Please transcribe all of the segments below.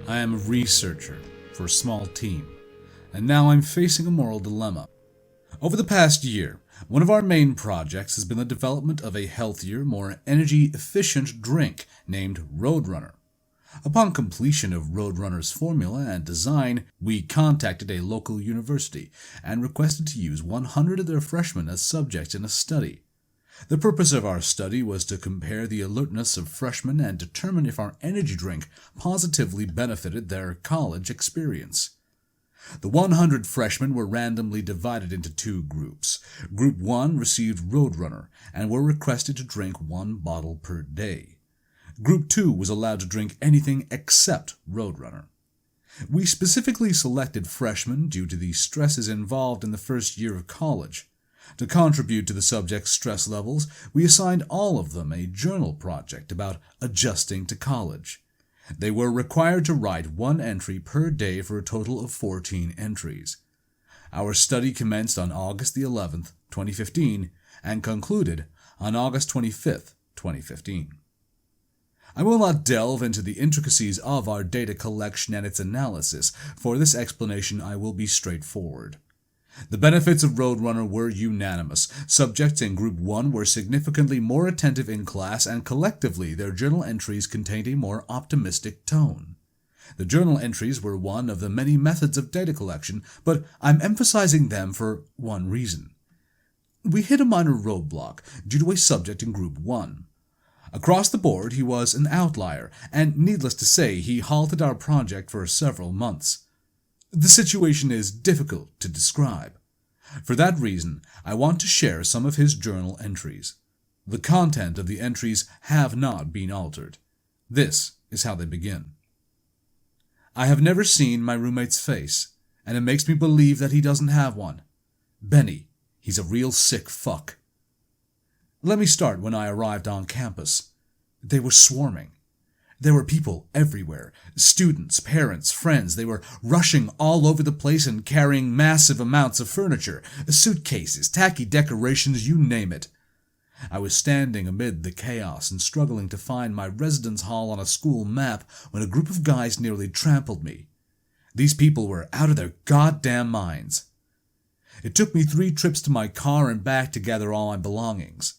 I am a researcher for a small team, and now I'm facing a moral dilemma. Over the past year, one of our main projects has been the development of a healthier, more energy-efficient drink named Roadrunner. Upon completion of Roadrunner's formula and design, we contacted a local university and requested to use 100 of their freshmen as subjects in a study. The purpose of our study was to compare the alertness of freshmen and determine if our energy drink positively benefited their college experience. The 100 freshmen were randomly divided into two groups. Group 1 received Roadrunner and were requested to drink 1 bottle per day. Group 2 was allowed to drink anything except Roadrunner. We specifically selected freshmen due to the stresses involved in the first year of college. To contribute to the subjects' stress levels, we assigned all of them a journal project about adjusting to college. They were required to write 1 entry per day for a total of 14 entries. Our study commenced on August the 11th, 2015, and concluded on August 25th, 2015. I will not delve into the intricacies of our data collection and its analysis. For this explanation, I will be straightforward. The benefits of Roadrunner were unanimous. Subjects in Group 1 were significantly more attentive in class, and collectively their journal entries contained a more optimistic tone. The journal entries were one of the many methods of data collection, but I'm emphasizing them for one reason. We hit a minor roadblock due to a subject in Group 1. Across the board, he was an outlier, and needless to say, he halted our project for several months. The situation is difficult to describe. For that reason, I want to share some of his journal entries. The content of the entries have not been altered. This is how they begin. I have never seen my roommate's face, and it makes me believe that he doesn't have one. Benny, he's a real sick fuck. Let me start when I arrived on campus. They were swarming. There were people everywhere, students, parents, friends. They were rushing all over the place and carrying massive amounts of furniture, suitcases, tacky decorations, you name it. I was standing amid the chaos and struggling to find my residence hall on a school map when a group of guys nearly trampled me. These people were out of their goddamn minds. It took me 3 trips to my car and back to gather all my belongings.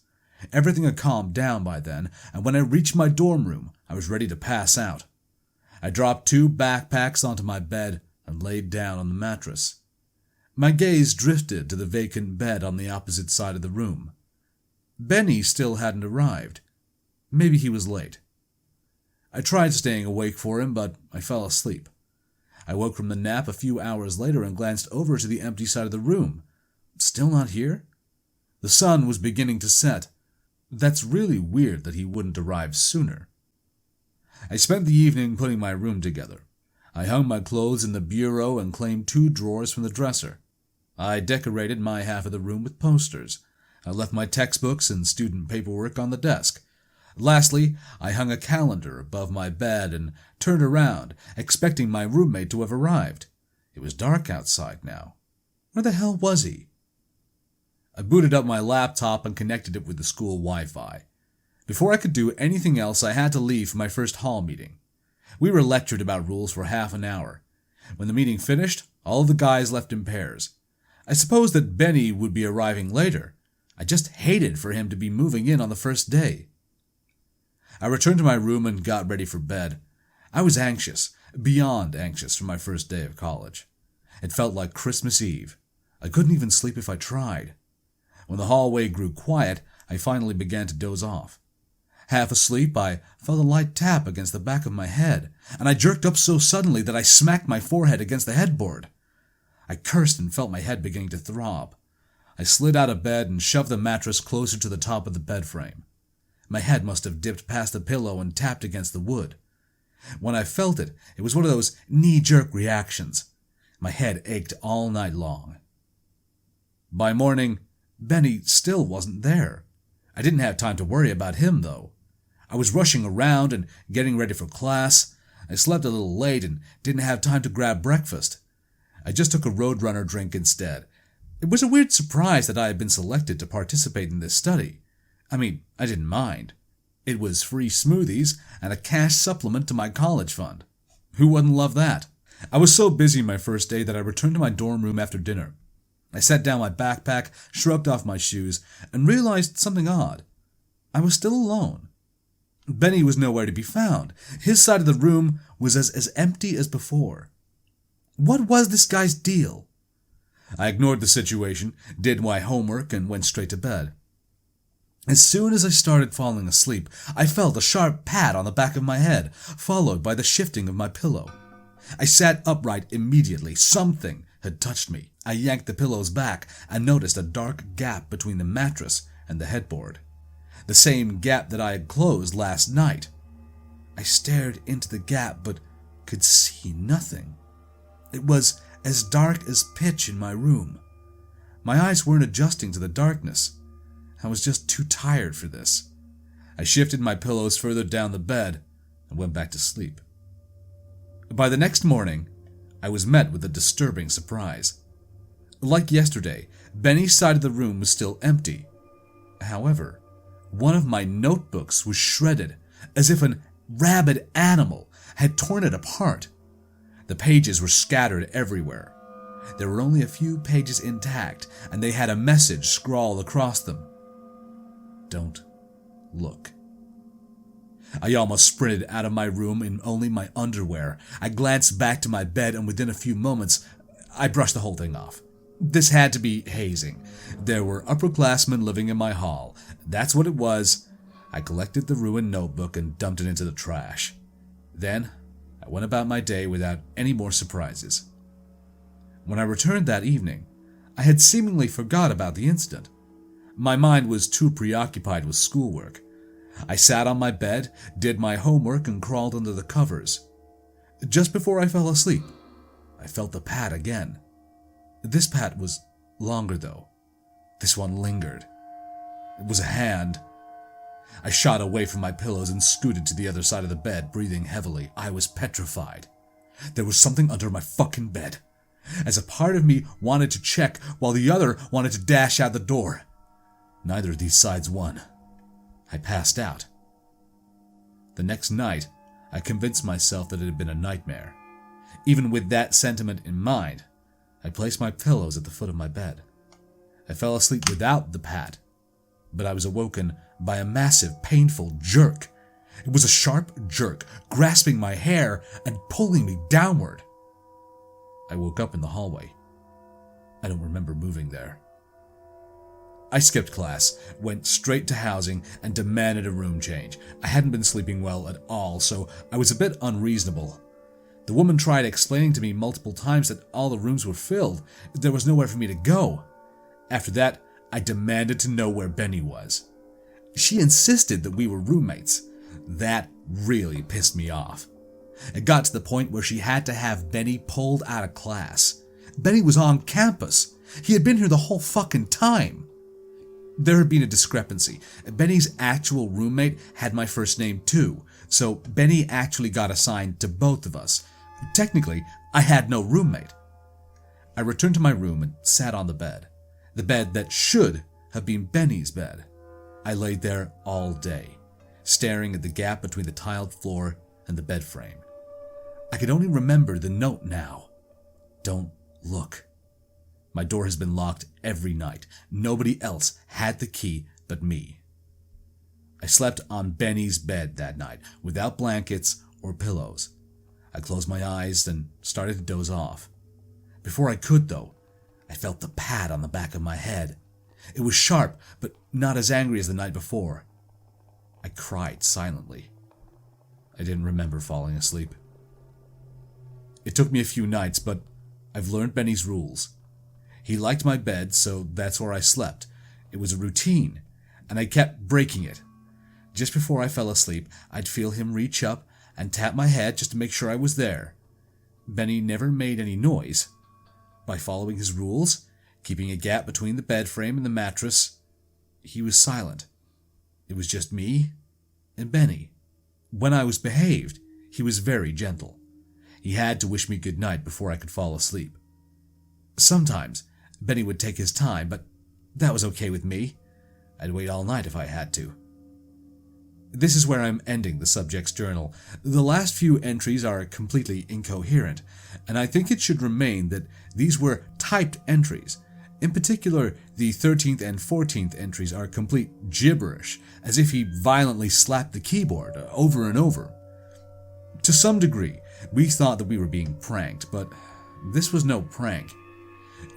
Everything had calmed down by then, and when I reached my dorm room, I was ready to pass out. I dropped 2 backpacks onto my bed and laid down on the mattress. My gaze drifted to the vacant bed on the opposite side of the room. Benny still hadn't arrived. Maybe he was late. I tried staying awake for him, but I fell asleep. I woke from the nap a few hours later and glanced over to the empty side of the room. Still not here? The sun was beginning to set. That's really weird that he wouldn't arrive sooner. I spent the evening putting my room together. I hung my clothes in the bureau and claimed 2 drawers from the dresser. I decorated my half of the room with posters. I left my textbooks and student paperwork on the desk. Lastly, I hung a calendar above my bed and turned around, expecting my roommate to have arrived. It was dark outside now. Where the hell was he? I booted up my laptop and connected it with the school Wi-Fi. Before I could do anything else, I had to leave for my first hall meeting. We were lectured about rules for half an hour. When the meeting finished, all of the guys left in pairs. I supposed that Benny would be arriving later. I just hated for him to be moving in on the first day. I returned to my room and got ready for bed. I was anxious, beyond anxious for my first day of college. It felt like Christmas Eve. I couldn't even sleep if I tried. When the hallway grew quiet, I finally began to doze off. Half asleep, I felt a light tap against the back of my head, and I jerked up so suddenly that I smacked my forehead against the headboard. I cursed and felt my head beginning to throb. I slid out of bed and shoved the mattress closer to the top of the bed frame. My head must have dipped past the pillow and tapped against the wood. When I felt it, it was one of those knee-jerk reactions. My head ached all night long. By morning, Benny still wasn't there. I didn't have time to worry about him, though. I was rushing around and getting ready for class. I slept a little late and didn't have time to grab breakfast. I just took a Roadrunner drink instead. It was a weird surprise that I had been selected to participate in this study. I mean, I didn't mind. It was free smoothies and a cash supplement to my college fund. Who wouldn't love that? I was so busy my first day that I returned to my dorm room after dinner. I set down my backpack, shrugged off my shoes, and realized something odd. I was still alone. Benny was nowhere to be found. His side of the room was as empty as before. What was this guy's deal? I ignored the situation, did my homework, and went straight to bed. As soon as I started falling asleep, I felt a sharp pat on the back of my head, followed by the shifting of my pillow. I sat upright immediately. Something had touched me. I yanked the pillows back and noticed a dark gap between the mattress and the headboard. The same gap that I had closed last night. I stared into the gap but could see nothing. It was as dark as pitch in my room. My eyes weren't adjusting to the darkness. I was just too tired for this. I shifted my pillows further down the bed and went back to sleep. By the next morning, I was met with a disturbing surprise. Like yesterday, Benny's side of the room was still empty. However, one of my notebooks was shredded, as if a rabid animal had torn it apart. The pages were scattered everywhere. There were only a few pages intact, and they had a message scrawled across them. Don't look. I almost sprinted out of my room in only my underwear. I glanced back to my bed, and within a few moments, I brushed the whole thing off. This had to be hazing. There were upperclassmen living in my hall. That's what it was. I collected the ruined notebook and dumped it into the trash. Then, I went about my day without any more surprises. When I returned that evening, I had seemingly forgot about the incident. My mind was too preoccupied with schoolwork. I sat on my bed, did my homework, and crawled under the covers. Just before I fell asleep, I felt the pat again. This pat was longer, though. This one lingered. It was a hand. I shot away from my pillows and scooted to the other side of the bed, breathing heavily. I was petrified. There was something under my fucking bed, as a part of me wanted to check while the other wanted to dash out the door. Neither of these sides won. I passed out. The next night, I convinced myself that it had been a nightmare. Even with that sentiment in mind, I placed my pillows at the foot of my bed. I fell asleep without the pat, but I was awoken by a massive, painful jerk. It was a sharp jerk, grasping my hair and pulling me downward. I woke up in the hallway. I don't remember moving there. I skipped class, went straight to housing, and demanded a room change. I hadn't been sleeping well at all, so I was a bit unreasonable. The woman tried explaining to me multiple times that all the rooms were filled. There was nowhere for me to go. After that, I demanded to know where Benny was. She insisted that we were roommates. That really pissed me off. It got to the point where she had to have Benny pulled out of class. Benny was on campus. He had been here the whole fucking time. There had been a discrepancy. Benny's actual roommate had my first name too, so Benny actually got assigned to both of us. Technically, I had no roommate. I returned to my room and sat on the bed that should have been Benny's bed. I laid there all day, staring at the gap between the tiled floor and the bed frame. I could only remember the note now. Don't look. My door has been locked every night. Nobody else had the key but me. I slept on Benny's bed that night, without blankets or pillows. I closed my eyes and started to doze off. Before I could, though, I felt the pat on the back of my head. It was sharp, but not as angry as the night before. I cried silently. I didn't remember falling asleep. It took me a few nights, but I've learned Benny's rules. He liked my bed, so that's where I slept. It was a routine, and I kept breaking it. Just before I fell asleep, I'd feel him reach up and tap my head just to make sure I was there. Benny never made any noise. By following his rules, keeping a gap between the bed frame and the mattress, he was silent. It was just me and Benny. When I was behaved, he was very gentle. He had to wish me good night before I could fall asleep. Sometimes, Benny would take his time, but that was okay with me. I'd wait all night if I had to. This is where I'm ending the subject's journal. The last few entries are completely incoherent, and I think it should remain that these were typed entries. In particular, the 13th and 14th entries are complete gibberish, as if he violently slapped the keyboard over and over. To some degree, we thought that we were being pranked, but this was no prank.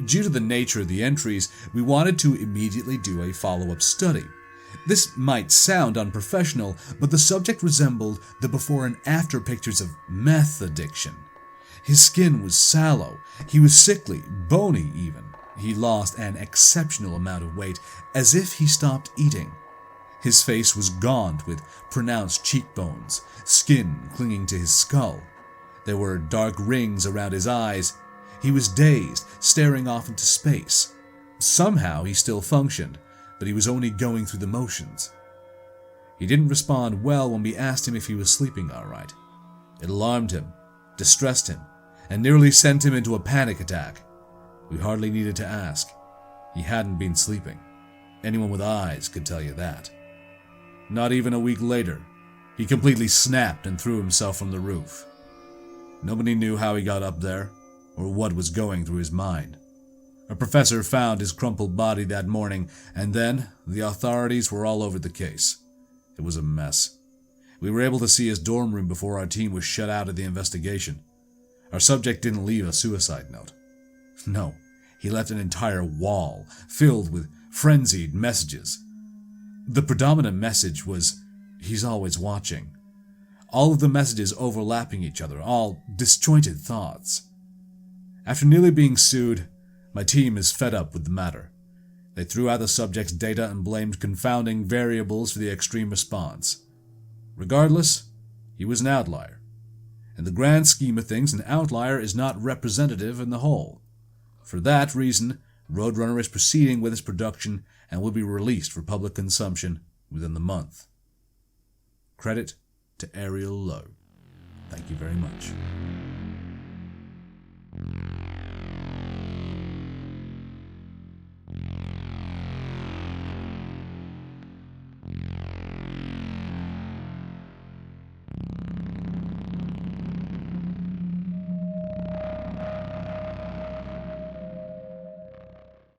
Due to the nature of the entries, we wanted to immediately do a follow-up study. This might sound unprofessional, but the subject resembled the before and after pictures of meth addiction. His skin was sallow, he was sickly, bony even. He lost an exceptional amount of weight, as if he stopped eating. His face was gaunt with pronounced cheekbones, skin clinging to his skull. There were dark rings around his eyes. He was dazed, staring off into space. Somehow he still functioned, but he was only going through the motions. He didn't respond well when we asked him if he was sleeping all right. It alarmed him, distressed him, and nearly sent him into a panic attack. We hardly needed to ask. He hadn't been sleeping. Anyone with eyes could tell you that. Not even a week later, he completely snapped and threw himself from the roof. Nobody knew how he got up there, or what was going through his mind. A professor found his crumpled body that morning, and then the authorities were all over the case. It was a mess. We were able to see his dorm room before our team was shut out of the investigation. Our subject didn't leave a suicide note. No, he left an entire wall filled with frenzied messages. The predominant message was, "He's always watching." All of the messages overlapping each other, all disjointed thoughts. After nearly being sued, my team is fed up with the matter. They threw out the subject's data and blamed confounding variables for the extreme response. Regardless, he was an outlier. In the grand scheme of things, an outlier is not representative in the whole. For that reason, Roadrunner is proceeding with its production and will be released for public consumption within the month. Credit to Ariel Lowe. Thank you very much.